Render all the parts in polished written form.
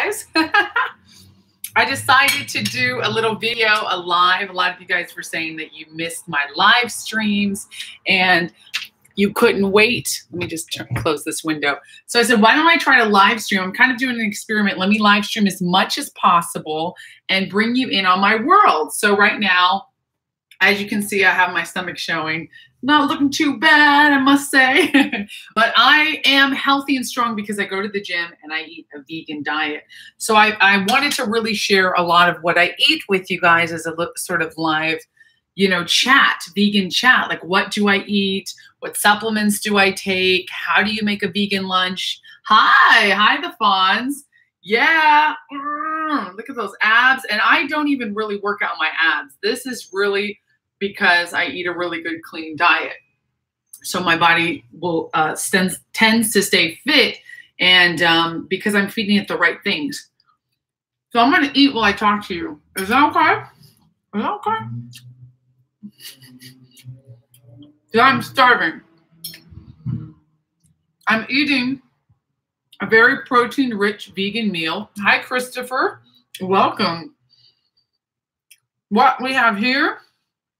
guys. I decided to do a little video, a live. A lot of you guys were saying that you missed my live streams and you couldn't wait. Let me just close this window. So I said, why don't I try to live stream? I'm kind of doing an experiment. Let me live stream as much as possible and bring you in on my world. So right now, as you can see, I have my stomach showing. Not looking too bad, I must say. But I am healthy and strong because I go to the gym and I eat a vegan diet. So I wanted to really share a lot of what I eat with you guys as a sort of live, you know, chat, vegan chat. Like, what do I eat? What supplements do I take? How do you make a vegan lunch? Hi, the Fawns. Yeah, look at those abs. And I don't even really work out my abs. This is really because I eat a really good clean diet. So my body will tends to stay fit, and because I'm feeding it the right things. So I'm gonna eat while I talk to you. Is that okay? Is that okay? So I'm starving. I'm eating a very protein-rich vegan meal. Hi, Christopher. Welcome. What we have here,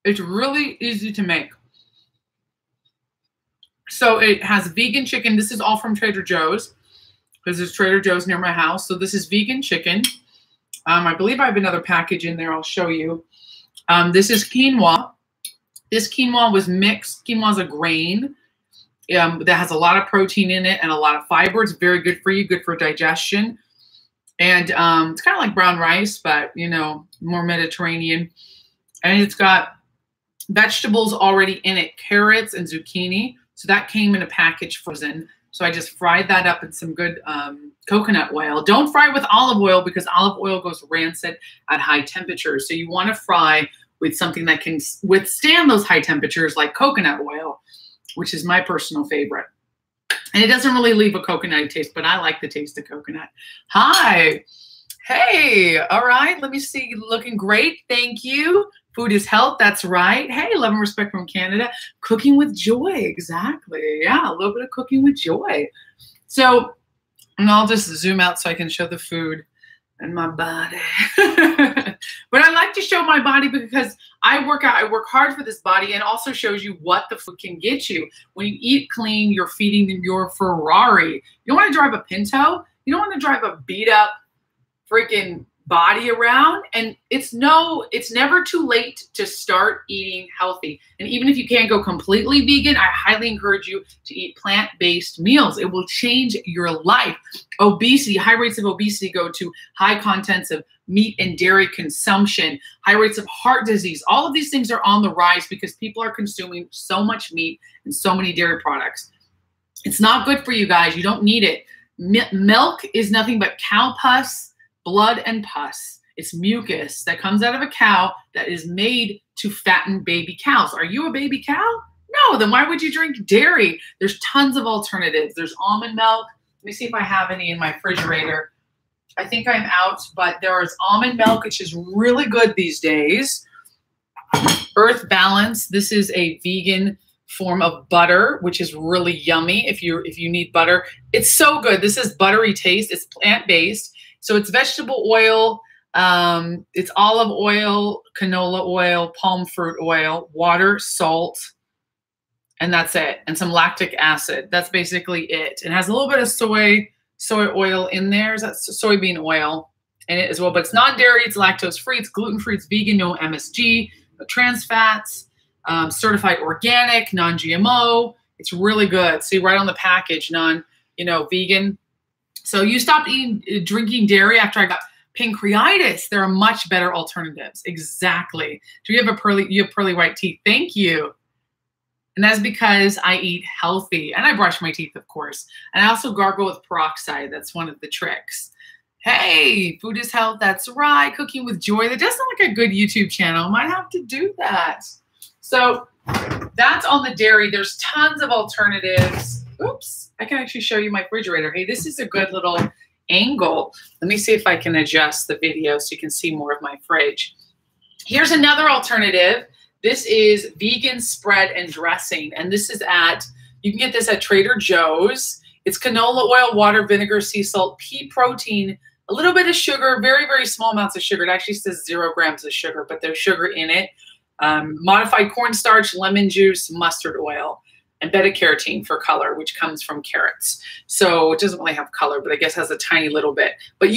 it's really easy to make. So it has vegan chicken. This is all from Trader Joe's. This is Trader Joe's near my house. So this is vegan chicken. I believe I have another package in there. I'll show you. This is quinoa. This quinoa was mixed. Quinoa is a grain that has a lot of protein in it and a lot of fiber. It's very good for you, good for digestion. And it's kind of like brown rice, but, you know, more Mediterranean. And it's got vegetables already in it, carrots and zucchini. So that came in a package frozen. So I just fried that up in some good coconut oil. Don't fry with olive oil because olive oil goes rancid at high temperatures. So you want to fry with something that can withstand those high temperatures like coconut oil, which is my personal favorite. And it doesn't really leave a coconutty taste, but I like the taste of coconut. Hi. Hey. All right. Let me see. Looking great. Thank you. Food is health. That's right. Hey, love and respect from Canada. Cooking with joy. Exactly. Yeah, a little bit of cooking with joy. So, and I'll just zoom out so I can show the food and my body. But I like to show my body because I work out. I work hard for this body, and also shows you what the food can get you. When you eat clean, you're feeding your Ferrari. You don't want to drive a Pinto. You don't want to drive a beat up freaking body around. And it's never too late to start eating healthy. And even if you can't go completely vegan, I highly encourage you to eat plant-based meals. It will change your life. Obesity, high rates of obesity go to high contents of meat and dairy consumption, high rates of heart disease. All of these things are on the rise because people are consuming so much meat and so many dairy products. It's not good for you guys. You don't need it. Milk is nothing but cow pus, blood, and pus. It's mucus that comes out of a cow that is made to fatten baby cows. Are you a baby cow? No, then why would you drink dairy? There's tons of alternatives. There's almond milk. Let me see if I have any in my refrigerator. I think I'm out, but there is almond milk, which is really good these days. Earth Balance. This is a vegan form of butter, which is really yummy if you need butter. It's so good. This is buttery taste. It's plant-based. So it's vegetable oil, it's olive oil, canola oil, palm fruit oil, water, salt, and that's it. And some lactic acid. That's basically it. It has a little bit of soy oil in there. That's soybean oil in it as well. But it's non-dairy, it's lactose-free, it's gluten-free, it's vegan, no MSG, no trans fats, certified organic, non-GMO. It's really good. See right on the package, vegan. So you stopped drinking dairy after I got pancreatitis. There are much better alternatives. Exactly. Do you have pearly white teeth? Thank you. And that's because I eat healthy and I brush my teeth, of course. And I also gargle with peroxide. That's one of the tricks. Hey, food is health. That's right. Cooking with joy. That does sound like a good YouTube channel. Might have to do that. So that's on the dairy. There's tons of alternatives. Oops, I can actually show you my refrigerator. Hey, this is a good little angle. Let me see if I can adjust the video so you can see more of my fridge. Here's another alternative. This is vegan spread and dressing. And this is you can get this at Trader Joe's. It's canola oil, water, vinegar, sea salt, pea protein, a little bit of sugar, very, very small amounts of sugar. It actually says 0 grams of sugar, but there's sugar in it. Modified cornstarch, lemon juice, mustard oil, and beta-carotene for color, which comes from carrots. So it doesn't really have color, but I guess has a tiny little bit. But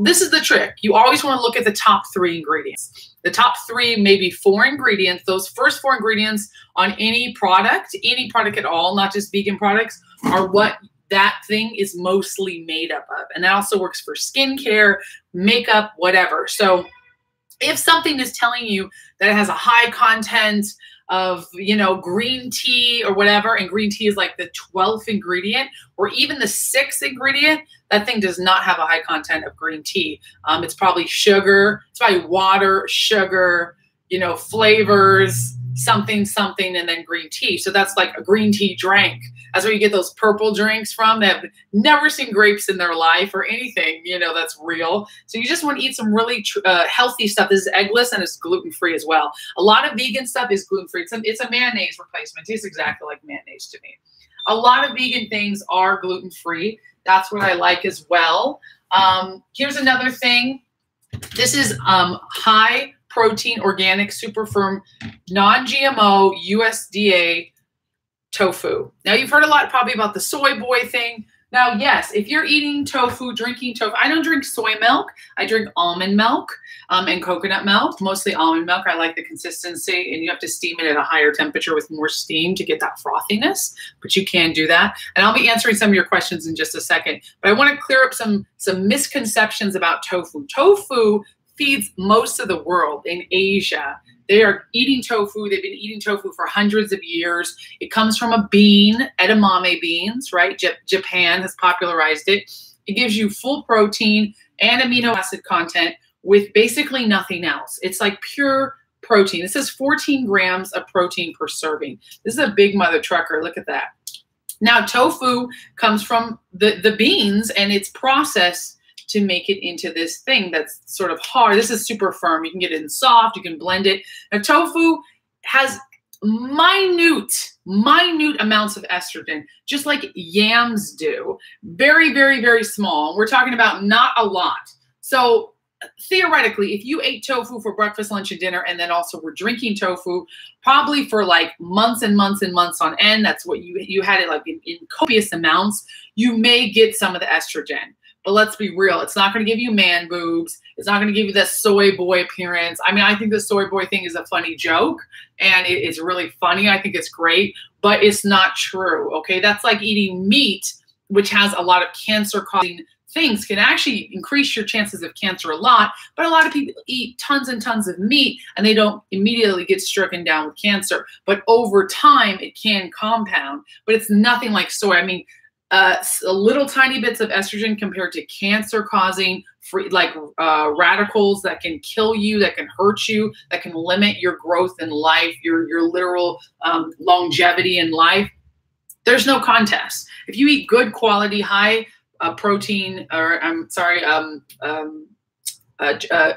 this is the trick. You always want to look at the top 3 ingredients. The top 3, maybe 4 ingredients. Those first 4 ingredients on any product at all, not just vegan products, are what that thing is mostly made up of. And that also works for skincare, makeup, whatever. So if something is telling you that it has a high content of, green tea or whatever, and green tea is like the 12th ingredient or even the 6th ingredient, that thing does not have a high content of green tea. It's probably sugar, it's probably water, sugar, flavors, something, and then green tea. So that's like a green tea drink. That's where you get those purple drinks from that have never seen grapes in their life or anything, that's real. So you just want to eat some really healthy stuff. This is eggless and it's gluten-free as well. A lot of vegan stuff is gluten-free. It's a mayonnaise replacement. It tastes exactly like mayonnaise to me. A lot of vegan things are gluten-free. That's what I like as well. Here's another thing. This is high protein, organic, super firm, non-GMO, USDA tofu. Now you've heard a lot probably about the soy boy thing. Now, yes, if you're eating tofu, drinking tofu, I don't drink soy milk. I drink almond milk and coconut milk, mostly almond milk. I like the consistency, and you have to steam it at a higher temperature with more steam to get that frothiness, but you can do that. And I'll be answering some of your questions in just a second, but I want to clear up some misconceptions about tofu. Tofu feeds most of the world in Asia. They are eating tofu. They've been eating tofu for hundreds of years. It comes from a bean, edamame beans, right? Japan has popularized it. It gives you full protein and amino acid content with basically nothing else. It's like pure protein. This is 14 grams of protein per serving. This is a big mother trucker. Look at that. Now, tofu comes from the beans, and it's processed to make it into this thing that's sort of hard. This is super firm. You can get it in soft. You can blend it. Now, tofu has minute amounts of estrogen, just like yams do. Very, very, very small. We're talking about not a lot. So theoretically, if you ate tofu for breakfast, lunch, and dinner, and then also were drinking tofu probably for like months and months and months on end, that's what you had it like in copious amounts, you may get some of the estrogen. But let's be real, it's not going to give you man boobs. It's not going to give you that soy boy appearance. I mean, I think the soy boy thing is a funny joke, and it's really funny. I think it's great, but it's not true, okay? That's like eating meat, which has a lot of cancer-causing things, can actually increase your chances of cancer a lot, but a lot of people eat tons and tons of meat, and they don't immediately get stricken down with cancer. But over time, it can compound, but it's nothing like soy. I mean, little tiny bits of estrogen compared to cancer-causing radicals that can kill you, that can hurt you, that can limit your growth in life, your literal longevity in life. There's no contest. If you eat good quality, high protein, or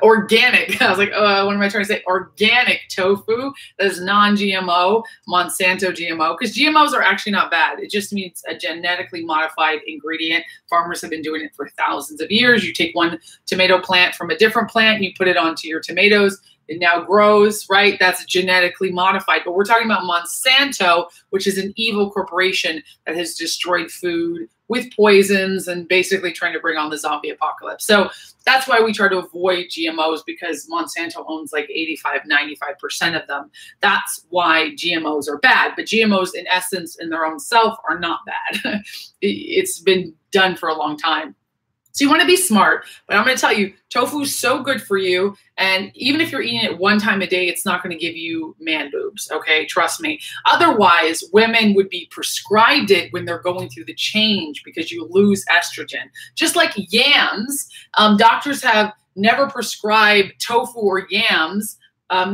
organic. I was like, what am I trying to say? Organic tofu that is non-GMO, Monsanto GMO, because GMOs are actually not bad. It just means a genetically modified ingredient. Farmers have been doing it for thousands of years. You take one tomato plant from a different plant, and you put it onto your tomatoes. It now grows, right? That's genetically modified. But we're talking about Monsanto, which is an evil corporation that has destroyed food with poisons and basically trying to bring on the zombie apocalypse. So that's why we try to avoid GMOs, because Monsanto owns like 85–95% of them. That's why GMOs are bad. But GMOs, in essence, in their own self, are not bad. It's been done for a long time. So you want to be smart, but I'm going to tell you, tofu is so good for you. And even if you're eating it one time a day, it's not going to give you man boobs. Okay. Trust me. Otherwise, women would be prescribed it when they're going through the change, because you lose estrogen. Just like yams, doctors have never prescribed tofu or yams.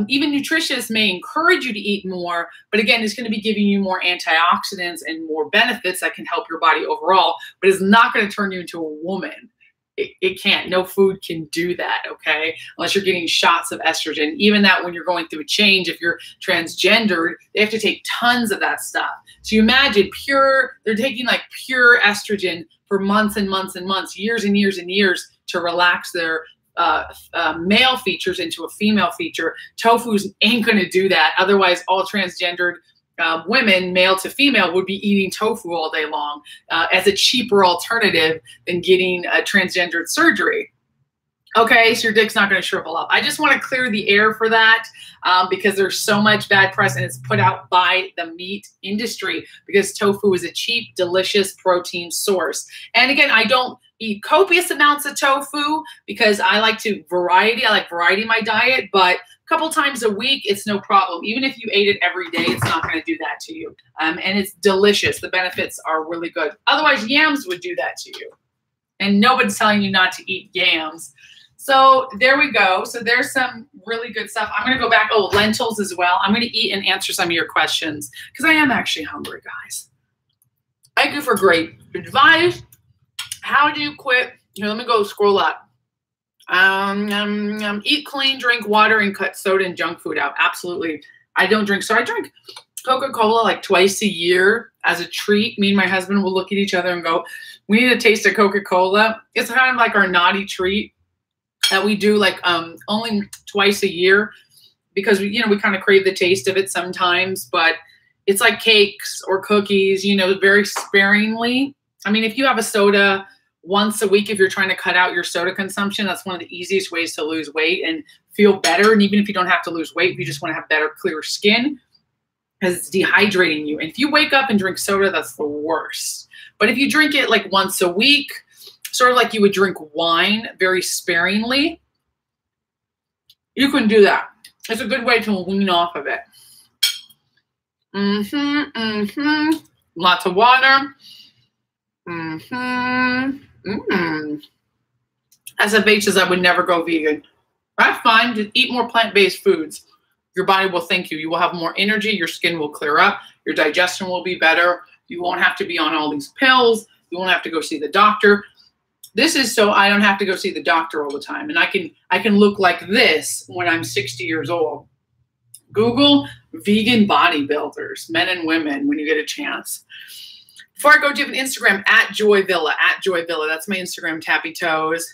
Even nutritionists may encourage you to eat more, but again, it's going to be giving you more antioxidants and more benefits that can help your body overall, but it's not going to turn you into a woman. It can't. No food can do that, okay? Unless you're getting shots of estrogen. Even that when you're going through a change, if you're transgendered, they have to take tons of that stuff. So you imagine they're taking like pure estrogen for months and months and months, years and years and years to relax their male features into a female feature. Tofu ain't going to do that. Otherwise, all transgendered women, male to female, would be eating tofu all day long as a cheaper alternative than getting a transgendered surgery. Okay, so your dick's not going to shrivel up. I just want to clear the air for that because there's so much bad press and it's put out by the meat industry because tofu is a cheap, delicious protein source. And again, I don't eat copious amounts of tofu because I like variety. I like variety in my diet, but a couple times a week, it's no problem. Even if you ate it every day, it's not going to do that to you. And it's delicious. The benefits are really good. Otherwise, yams would do that to you. And nobody's telling you not to eat yams. So there we go. So there's some really good stuff. I'm going to go back. Oh, lentils as well. I'm going to eat and answer some of your questions because I am actually hungry, guys. Thank you for great advice. How do you quit? Here, let me go scroll up. Eat clean, drink water, and cut soda and junk food out. Absolutely. I don't drink. So I drink Coca-Cola like twice a year as a treat. Me and my husband will look at each other and go, we need a taste of Coca-Cola. It's kind of like our naughty treat that we do like only twice a year because we kind of crave the taste of it sometimes, but it's like cakes or cookies, very sparingly. I mean, if you have a soda once a week, if you're trying to cut out your soda consumption, that's one of the easiest ways to lose weight and feel better. And even if you don't have to lose weight, if you just want to have better, clear skin, because it's dehydrating you. And if you wake up and drink soda, that's the worst. But if you drink it like once a week, sort of like you would drink wine very sparingly, you can do that. It's a good way to wean off of it. Lots of water. SFH says I would never go vegan. That's fine. Just eat more plant-based foods. Your body will thank you. You will have more energy. Your skin will clear up. Your digestion will be better. You won't have to be on all these pills. You won't have to go see the doctor. This is so I don't have to go see the doctor all the time. And I can look like this when I'm 60 years old. Google vegan bodybuilders, men and women, when you get a chance. Before I go, do you have an Instagram? @JoyVilla, @JoyVilla. That's my Instagram, Tappy Toes.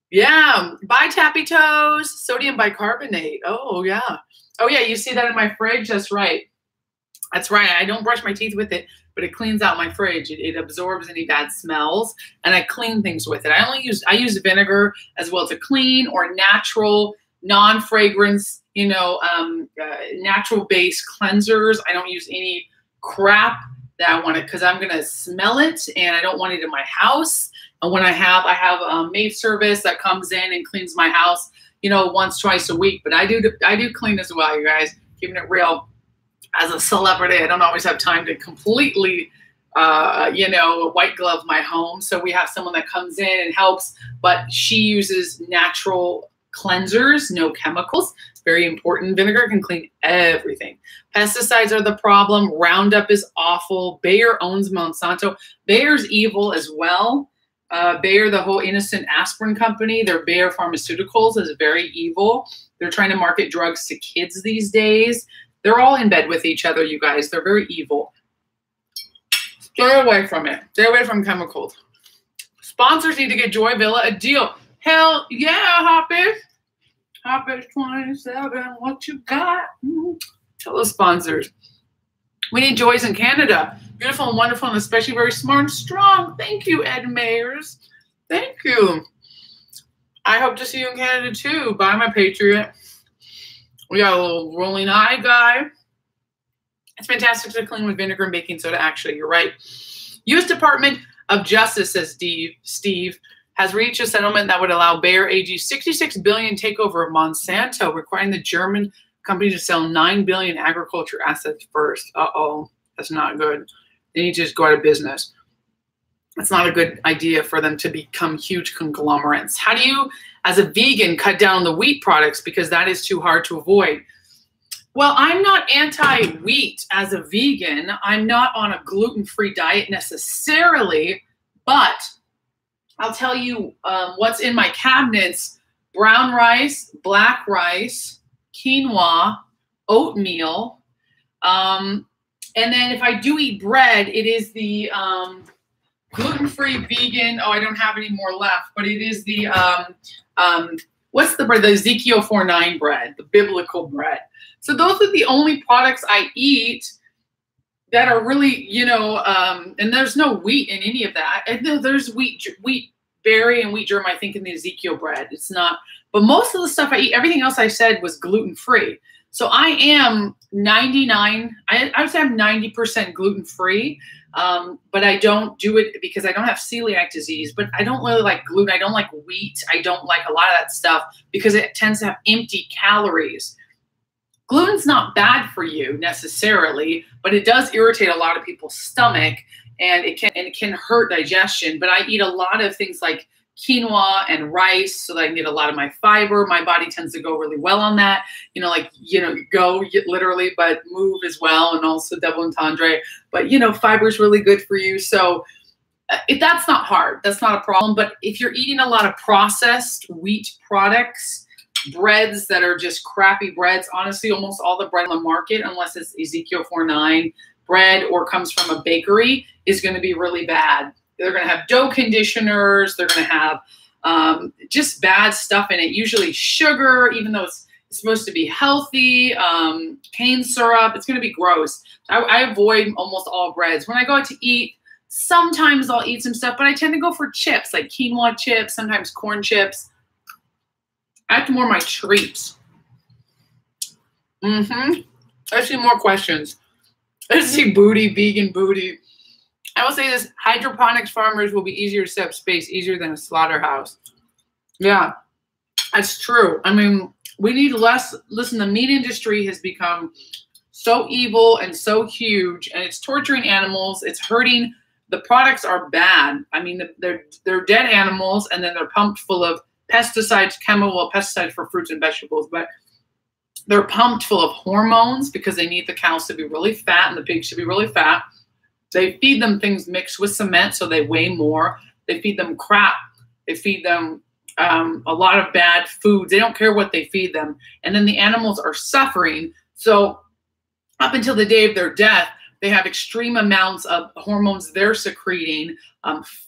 Yeah, bye, Tappy Toes. Sodium bicarbonate. Oh, yeah. Oh, yeah, you see that in my fridge? That's right. That's right. I don't brush my teeth with it, but it cleans out my fridge. It absorbs any bad smells, and I clean things with it. I use vinegar as well to clean, or natural, non-fragrance, natural-based cleansers. I don't use any crap that I want it because I'm gonna smell it, and I don't want it in my house. And when I have a maid service that comes in and cleans my house, once, twice a week. But I do clean as well, you guys. Keeping it real. As a celebrity, I don't always have time to completely, white glove my home. So we have someone that comes in and helps, but she uses natural cleansers, no chemicals. It's very important. Vinegar can clean everything. Pesticides are the problem. Roundup is awful. Bayer owns Monsanto. Bayer's evil as well. Bayer, the whole innocent aspirin company, their Bayer Pharmaceuticals is very evil. They're trying to market drugs to kids these days. They're all in bed with each other, you guys. They're very evil. Stay away from it. Stay away from chemicals. Sponsors need to get JoyVilla a deal. Hell yeah, Hoppish. Hoppish 27, what you got? Tell the sponsors. We need Joys in Canada. Beautiful and wonderful, and especially very smart and strong. Thank you, Ed Mayers. Thank you. I hope to see you in Canada too. Bye, my patriot. We got a little rolling eye guy. It's fantastic to clean with vinegar and baking soda. Actually, you're right. U.S. Department of Justice, says Steve, has reached a settlement that would allow Bayer AG $66 billion takeover of Monsanto, requiring the German company to sell $9 billion agriculture assets first. Uh-oh, that's not good. They need to just go out of business. It's not a good idea for them to become huge conglomerates. How do you, as a vegan, cut down on the wheat products because that is too hard to avoid? Well, I'm not anti-wheat as a vegan. I'm not on a gluten-free diet necessarily, but I'll tell you what's in my cabinets: brown rice, black rice, quinoa, oatmeal. And then if I do eat bread, it is the gluten-free, vegan. Oh, I don't have any more left, but it is the, what's the bread? The Ezekiel 4:9 bread, the biblical bread. So those are the only products I eat that are really, you know, and there's no wheat in any of that. I know there's wheat berry and wheat germ, I think, in the Ezekiel bread. It's not, but most of the stuff I eat, everything else I said was gluten-free. So I am 99, I would say I'm 90% gluten-free, but I don't do it because I don't have celiac disease, but I don't really like gluten. I don't like wheat. I don't like a lot of that stuff because it tends to have empty calories. Gluten's not bad for you necessarily, but it does irritate a lot of people's stomach, and it can hurt digestion. But I eat a lot of things like quinoa and rice so that I can get a lot of my fiber. My body tends to go really well on that. You know, like, you know, go literally, but move as well, and also double entendre. But, you know, fiber is really good for you. So if that's not hard, that's not a problem. But if you're eating a lot of processed wheat products, breads that are just crappy breads, honestly, almost all the bread on the market, unless it's Ezekiel 4:9 bread or comes from a bakery, is going to be really bad. They're going to have dough conditioners. They're going to have just bad stuff in it, usually sugar, even though it's supposed to be healthy, cane syrup. It's going to be gross. I avoid almost all breads. When I go out to eat, sometimes I'll eat some stuff, but I tend to go for chips, like quinoa chips, sometimes corn chips. That's more my treats. Let's see more questions. Let's see booty, vegan booty. I will say this, hydroponics farmers will be easier to set up space, easier than a slaughterhouse. Yeah, that's true. I mean, we need less. Listen, the meat industry has become so evil and so huge, and it's torturing animals. It's hurting. The products are bad. I mean, they're dead animals, and then they're pumped full of pesticides, chemical pesticides for fruits and vegetables, but they're pumped full of hormones because they need the cows to be really fat and the pigs to be really fat. They feed them things mixed with cement so they weigh more. They feed them crap. They feed them a lot of bad foods. They don't care what they feed them. And then the animals are suffering. So up until the day of their death, they have extreme amounts of hormones they're secreting,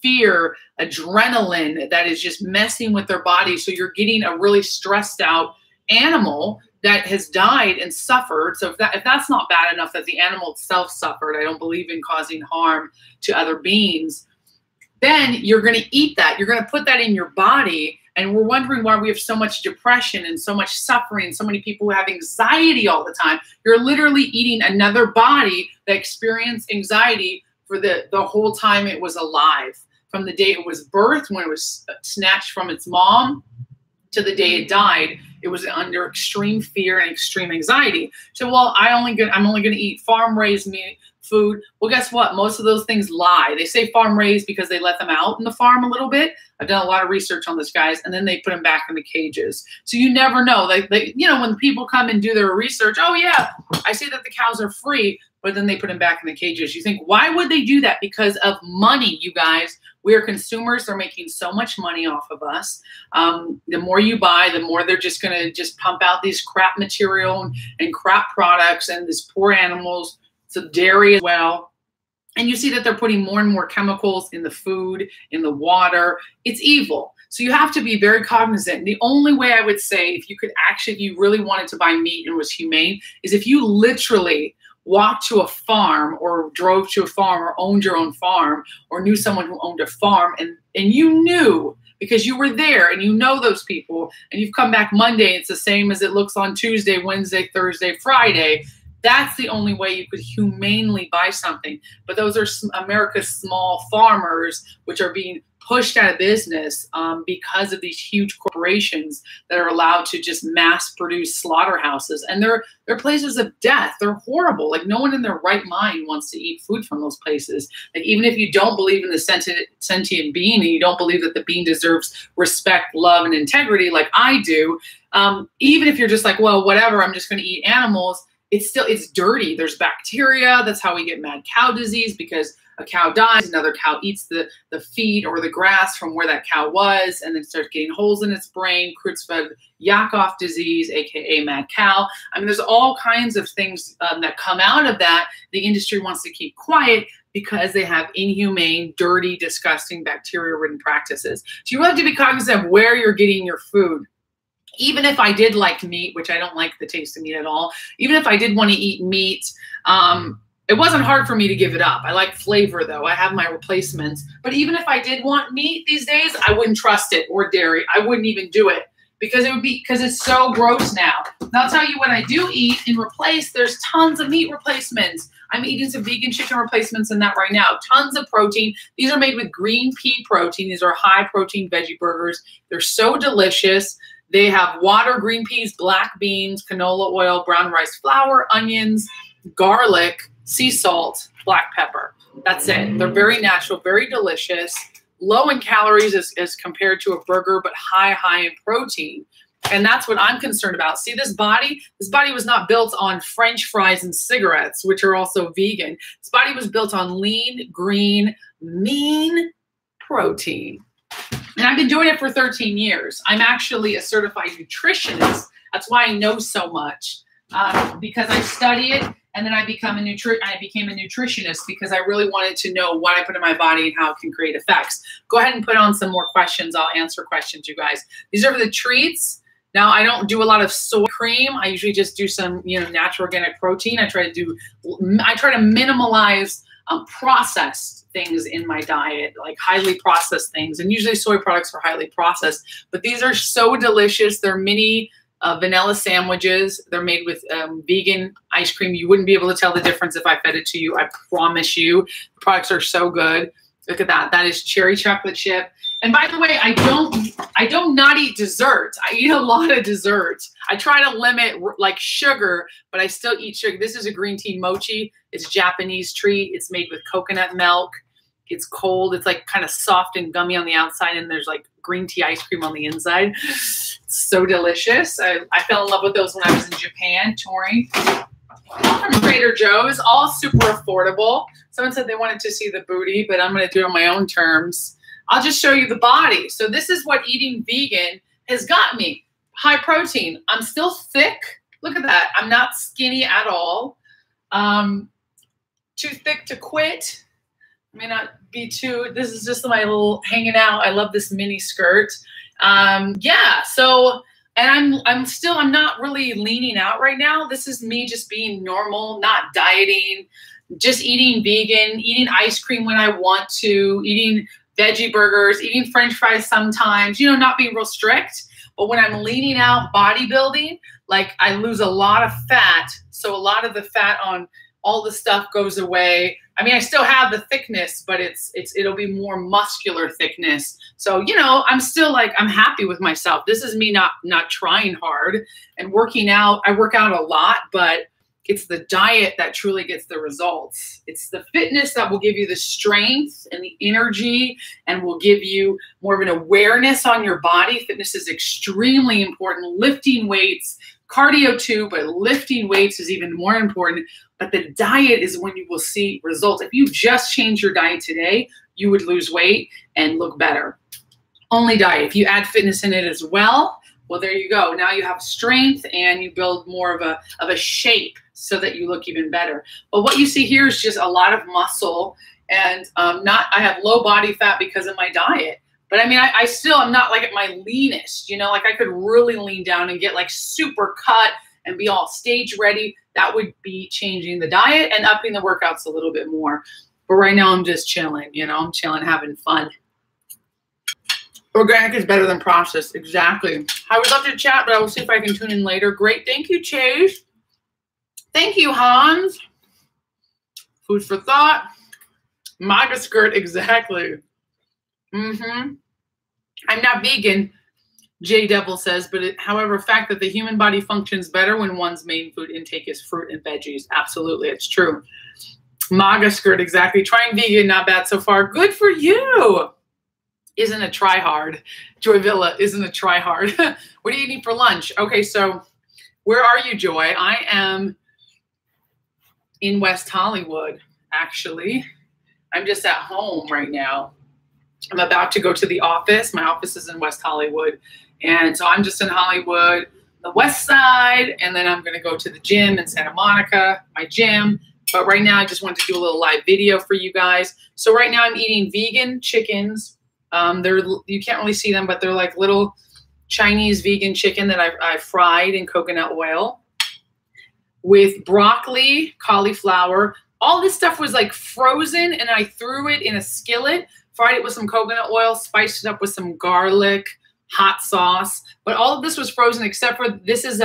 fear, adrenaline that is just messing with their body. So you're getting a really stressed out animal that has died and suffered. So if that's not bad enough that the animal itself suffered, I don't believe in causing harm to other beings, then you're going to eat that. You're going to put that in your body. And we're wondering why we have so much depression and so much suffering, so many people who have anxiety all the time. You're literally eating another body that experienced anxiety for the whole time it was alive. From the day it was birthed, when it was snatched from its mom, to the day it died, it was under extreme fear and extreme anxiety. So, well, I'm only going to eat farm-raised meat, food. Well, guess what? Most of those things lie. They say farm-raised because they let them out in the farm a little bit. I've done a lot of research on this, guys, and then they put them back in the cages. So you never know. You know, when people come and do their research, oh yeah, I see that the cows are free, but then they put them back in the cages. You think, why would they do that? Because of money, you guys. We are consumers. They're making so much money off of us. The more you buy, the more they're just going to just pump out these crap material and crap products and these poor animals. So dairy as well. And you see that they're putting more and more chemicals in the food, in the water. It's evil. So you have to be very cognizant. And the only way I would say, if you really wanted to buy meat and was humane, is if you literally walked to a farm or drove to a farm or owned your own farm or knew someone who owned a farm and you knew because you were there and you know those people and you've come back Monday, it's the same as it looks on Tuesday, Wednesday, Thursday, Friday. That's the only way you could humanely buy something. But those are America's small farmers, which are being pushed out of business because of these huge corporations that are allowed to just mass produce slaughterhouses. And they're places of death. They're horrible. Like, no one in their right mind wants to eat food from those places. Like, even if you don't believe in the sentient being and you don't believe that the being deserves respect, love, and integrity like I do, even if you're just like, well, whatever, I'm just going to eat animals, it's dirty. There's bacteria. That's how we get mad cow disease, because a cow dies, another cow eats the feed or the grass from where that cow was, and then starts getting holes in its brain, Creutzfeldt-Jakob disease, aka mad cow. I mean, there's all kinds of things that come out of that. The industry wants to keep quiet because they have inhumane, dirty, disgusting, bacteria-ridden practices. So you have to be cognizant of where you're getting your food. Even if I did like meat, which I don't like the taste of meat at all, even if I did want to eat meat, it wasn't hard for me to give it up. I like flavor though. I have my replacements. But even if I did want meat these days, I wouldn't trust it, or dairy. I wouldn't even do it because it's so gross now. And I'll tell you, when I do eat and replace, there's tons of meat replacements. I'm eating some vegan chicken replacements in that right now. Tons of protein. These are made with green pea protein. These are high protein veggie burgers. They're so delicious. They have water, green peas, black beans, canola oil, brown rice flour, onions, garlic, sea salt, black pepper. That's it. They're very natural, very delicious, low in calories as compared to a burger, but high in protein. And that's what I'm concerned about. See, this body was not built on French fries and cigarettes, which are also vegan. This body was built on lean, green, mean protein. And I've been doing it for 13 years. I'm actually a certified nutritionist. That's why I know so much, because I study it, and then I became a nutritionist because I really wanted to know what I put in my body and how it can create effects. Go ahead and put on some more questions. I'll answer questions, you guys. These are the treats. Now, I don't do a lot of soy cream. I usually just do some, natural organic protein. I try to minimalize processed things in my diet, like highly processed things. And usually soy products are highly processed, but these are so delicious. They're mini vanilla sandwiches. They're made with vegan ice cream. You wouldn't be able to tell the difference if I fed it to you. I promise you. The products are so good. Look at that. That is cherry chocolate chip. And by the way, I don't not eat desserts. I eat a lot of desserts. I try to limit like sugar, but I still eat sugar. This is a green tea mochi. It's a Japanese treat. It's made with coconut milk. It's cold. It's like kind of soft and gummy on the outside, and there's like green tea ice cream on the inside. It's so delicious. I fell in love with those when I was in Japan touring. All from Trader Joe's, all super affordable. Someone said they wanted to see the booty, but I'm going to do it on my own terms. I'll just show you the body. So this is what eating vegan has got me. High protein. I'm still thick. Look at that. I'm not skinny at all. Too thick to quit. I may not be too. This is just my little hanging out. I love this mini skirt. Yeah. So, and I'm not really leaning out right now. This is me just being normal, not dieting, just eating vegan, eating ice cream when I want to, eating veggie burgers, eating French fries sometimes, not being real strict. But when I'm leaning out bodybuilding, like I lose a lot of fat. So a lot of the fat on all the stuff goes away. I mean, I still have the thickness, but it'll be more muscular thickness. So, I'm still like, I'm happy with myself. This is me not trying hard and working out. I work out a lot, but it's the diet that truly gets the results. It's the fitness that will give you the strength and the energy and will give you more of an awareness on your body. Fitness is extremely important. Lifting weights, cardio too, but lifting weights is even more important. But the diet is when you will see results. If you just change your diet today, you would lose weight and look better. Only diet. If you add fitness in it as well, well, there you go. Now you have strength and you build more of a shape so that you look even better. But what you see here is just a lot of muscle, and I have low body fat because of my diet. But I mean, I still am not like at my leanest, like I could really lean down and get like super cut and be all stage ready. That would be changing the diet and upping the workouts a little bit more. But right now I'm just chilling, I'm chilling, having fun. Organic is better than processed. Exactly. I would love to chat, but I will see if I can tune in later. Great. Thank you, Chase. Thank you, Hans. Food for thought. MAGA skirt. Exactly. I'm not vegan, J Devil says, but however, fact that the human body functions better when one's main food intake is fruit and veggies. Absolutely. It's true. MAGA skirt. Exactly. Trying vegan. Not bad so far. Good for you. Isn't a try hard. Joy Villa isn't a try hard. What are you eating for lunch? Okay, so where are you, Joy? I am in West Hollywood, actually. I'm just at home right now. I'm about to go to the office. My office is in West Hollywood. And so I'm just in Hollywood, the West Side, and then I'm going to go to the gym in Santa Monica, my gym. But right now I just wanted to do a little live video for you guys. So right now I'm eating vegan chickens. You can't really see them, but they're like little Chinese vegan chicken that I fried in coconut oil with broccoli, cauliflower. All this stuff was like frozen, and I threw it in a skillet, fried it with some coconut oil, spiced it up with some garlic, hot sauce. But all of this was frozen except for this is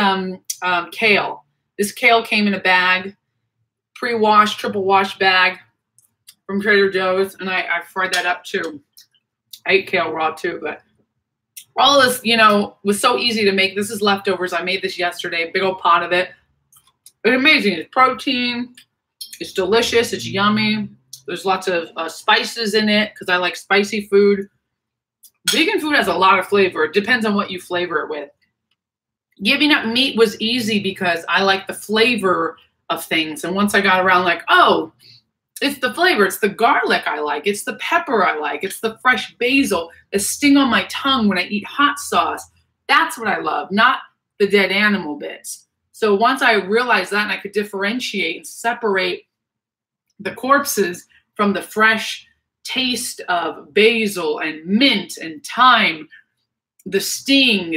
kale. This kale came in a bag, pre-washed, triple wash bag from Trader Joe's, and I fried that up too. I ate kale raw too, but all of this, you know, was so easy to make. This is leftovers. I made this yesterday, big old pot of it. It's amazing. It's protein. It's delicious. It's yummy. There's lots of spices in it because I like spicy food. Vegan food has a lot of flavor. It depends on what you flavor it with. Giving up meat was easy because I like the flavor of things. And once I got around like, oh, it's the flavor. It's the garlic I like. It's the pepper I like. It's the fresh basil, the sting on my tongue when I eat hot sauce. That's what I love, not the dead animal bits. So once I realized that and I could differentiate and separate the corpses from the fresh taste of basil and mint and thyme, the sting,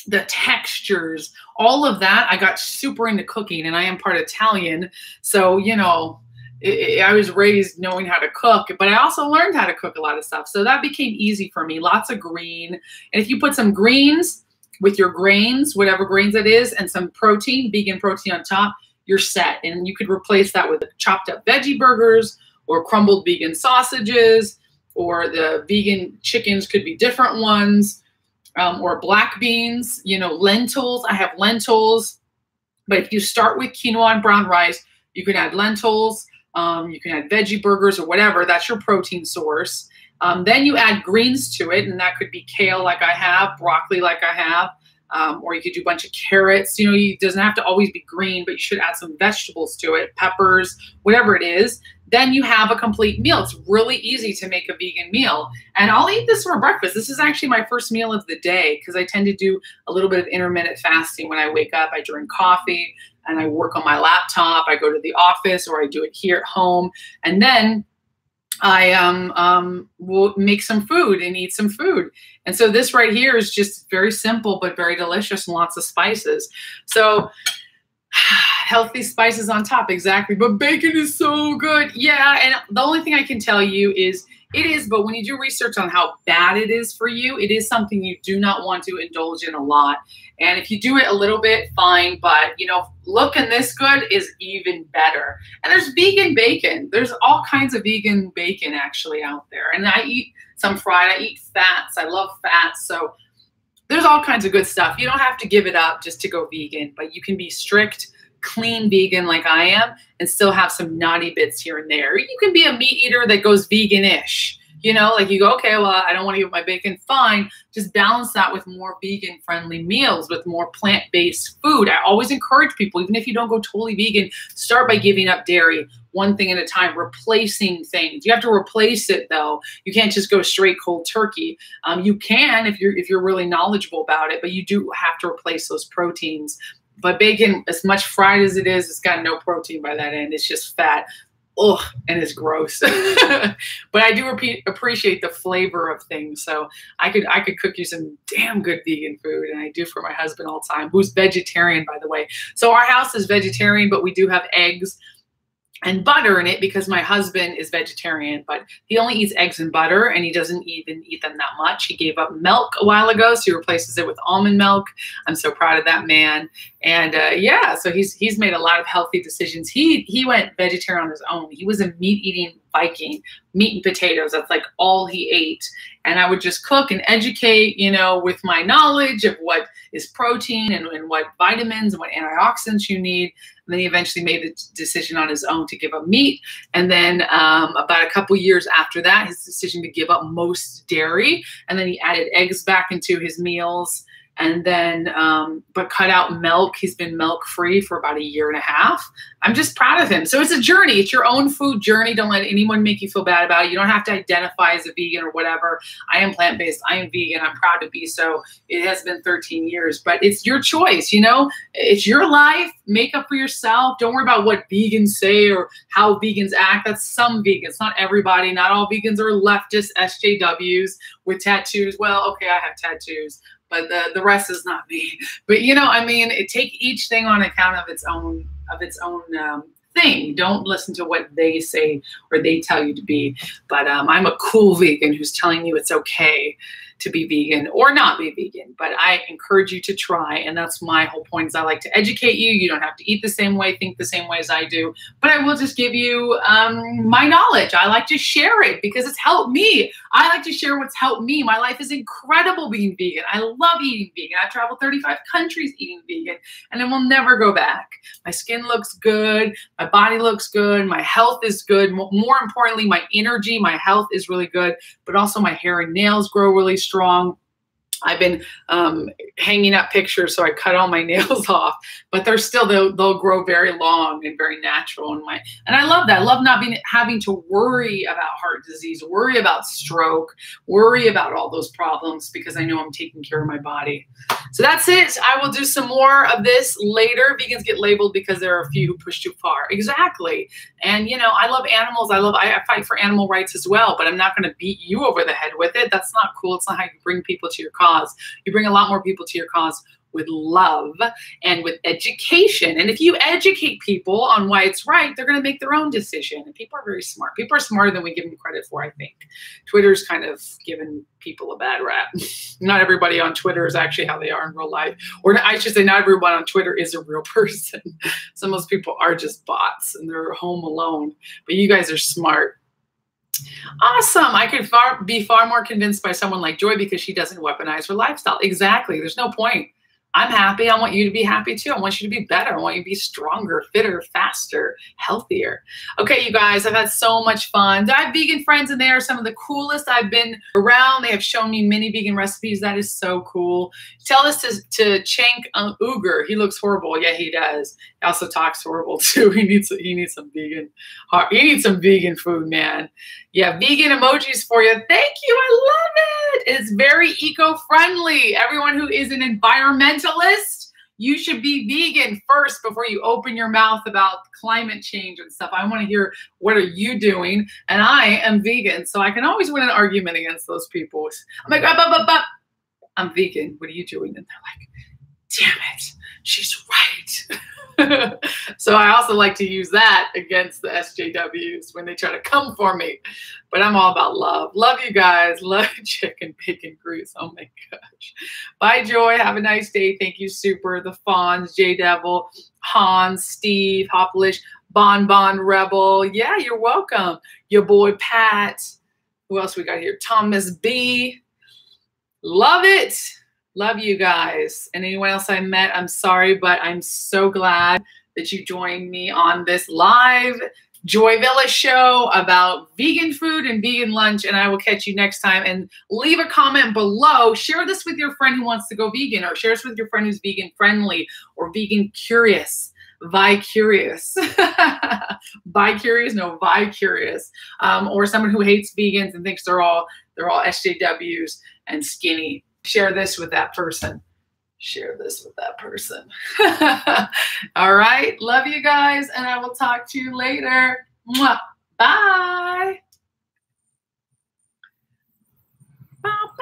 the textures, all of that, I got super into cooking, and I am part Italian. So, you know, I was raised knowing how to cook, but I also learned how to cook a lot of stuff. So that became easy for me. Lots of green. And if you put some greens with your grains, whatever grains it is, and some protein, vegan protein on top, you're set. And you could replace that with chopped up veggie burgers or crumbled vegan sausages, or the vegan chickens could be different ones. Or black beans, you know, lentils. I have lentils. But if you start with quinoa and brown rice, you can add lentils. You can add veggie burgers or whatever. That's your protein source. Then you add greens to it, and that could be kale like I have, broccoli like I have, or you could do a bunch of carrots. You know, it doesn't have to always be green, but you should add some vegetables to it, peppers, whatever it is. Then you have a complete meal. It's really easy to make a vegan meal. And I'll eat this for breakfast. This is actually my first meal of the day because I tend to do a little bit of intermittent fasting when I wake up. I drink coffee and I work on my laptop. I go to the office, or I do it here at home. And then I will make some food and eat some food. And so this right here is just very simple, but very delicious and lots of spices. So healthy spices on top, exactly. But bacon is so good. Yeah, and the only thing I can tell you is it is, but when you do research on how bad it is for you, it is something you do not want to indulge in a lot. And if you do it a little bit, fine. But, you know, looking this good is even better. And there's vegan bacon. There's all kinds of vegan bacon actually out there. And I eat some fried. I eat fats. I love fats. So there's all kinds of good stuff. You don't have to give it up just to go vegan, but you can be strict, clean vegan like I am and still have some naughty bits here and there. You can be a meat eater that goes vegan-ish. You know, like you go, okay, well, I don't want to eat my bacon. Fine. Just balance that with more vegan-friendly meals, with more plant-based food. I always encourage people, even if you don't go totally vegan, start by giving up dairy one thing at a time, replacing things. You have to replace it, though. You can't just go straight cold turkey. You can if you're really knowledgeable about it, but you do have to replace those proteins. But bacon, as much fried as it is, it's got no protein by that end. It's just fat. Ugh, and it's gross. But I do appreciate the flavor of things. So I could cook you some damn good vegan food, and I do for my husband all the time, who's vegetarian, by the way. So our house is vegetarian, but we do have eggs and butter in it because my husband is vegetarian, but he only eats eggs and butter, and he doesn't even eat them that much. He gave up milk a while ago, so he replaces it with almond milk. I'm so proud of that man. And yeah, so he's made a lot of healthy decisions. He went vegetarian on his own. He was a meat-eating Viking, meat and potatoes. That's like all he ate. And I would just cook and educate, you know, with my knowledge of what is protein and what vitamins and what antioxidants you need. And then he eventually made the decision on his own to give up meat. And then about a couple years after that, his decision to give up most dairy. And then he added eggs back into his meals. and then, but cut out milk. He's been milk free for about 1.5 years. I'm just proud of him. So it's a journey. It's your own food journey. Don't let anyone make you feel bad about it. You don't have to identify as a vegan or whatever. I am plant-based. I am vegan. I'm proud to be so. It has been 13 years, but it's your choice. You know, it's your life. Make up for yourself. Don't worry about what vegans say or how vegans act. That's some vegans, not everybody. Not all vegans are leftist SJWs with tattoos. Well, okay, I have tattoos, but the rest is not me. But you know, I mean, take each thing on account of its own thing. Don't listen to what they say or they tell you to be. But I'm a cool vegan who's telling you it's okay to be vegan or not be vegan, but I encourage you to try. And that's my whole point, is I like to educate you. You don't have to eat the same way, think the same way as I do, but I will just give you my knowledge. I like to share it because it's helped me. I like to share what's helped me. My life is incredible being vegan. I love eating vegan. I've traveled 35 countries eating vegan, and I will never go back. My skin looks good. My body looks good. My health is good. More importantly, my energy, my health is really good, but also my hair and nails grow really strong. I've been hanging up pictures, so I cut all my nails off, but they're still, they'll grow very long and very natural. And I love that. I love not having to worry about heart disease, worry about stroke, worry about all those problems, because I know I'm taking care of my body. So that's it. I will do some more of this later. Vegans get labeled because there are a few who push too far. Exactly. And you know, I love animals. I fight for animal rights as well, but I'm not going to beat you over the head with it. That's not cool. It's not how you bring people to your cause. You bring a lot more people to your cause with love and with education. And if you educate people on why it's right, they're going to make their own decision. And people are very smart. People are smarter than we give them credit for, I think. Twitter's kind of given people a bad rap. Not everybody on Twitter is actually how they are in real life. Or I should say, not everyone on Twitter is a real person. Some of those people are just bots and they're home alone. But you guys are smart. Awesome. I could be far more convinced by someone like Joy because she doesn't weaponize her lifestyle. Exactly. There's no point. I'm happy. I want you to be happy too. I want you to be better. I want you to be stronger, fitter, faster, healthier. Okay, you guys, I've had so much fun. I have vegan friends and they are some of the coolest I've been around. They have shown me many vegan recipes. That is so cool. Tell this to Cenk Uygur. He looks horrible. Yeah, he does. He also talks horrible too. He needs some vegan. He needs some vegan food, man. Yeah, vegan emojis for you. Thank you. I love it. It's very eco-friendly. Everyone who is an environmentalist, you should be vegan first before you open your mouth about climate change and stuff. I want to hear, what are you doing? And I am vegan, so I can always win an argument against those people. I'm like, I'm vegan. What are you doing? And they're like, damn it, she's right. So I also like to use that against the SJWs when they try to come for me. But I'm all about love. Love you guys. Love chicken, bacon, grease. Oh my gosh. Bye, Joy. Have a nice day. Thank you, Super. The Fawns, J-Devil, Hans, Steve, Hopplish, Bon Bon Rebel. Yeah, you're welcome. Your boy, Pat. Who else we got here? Thomas B. Love it. Love you guys. And anyone else I met, I'm sorry, but I'm so glad that you joined me on this live Joy Villa show about vegan food and vegan lunch. And I will catch you next time. And leave a comment below. Share this with your friend who wants to go vegan, or share this with your friend who's vegan friendly or vegan curious. Vicurious. Bicurious? No, vicurious. Or someone who hates vegans and thinks they're all SJWs and skinny. Share this with that person. Share this with that person. All right. Love you guys, and I will talk to you later. Mwah. Bye.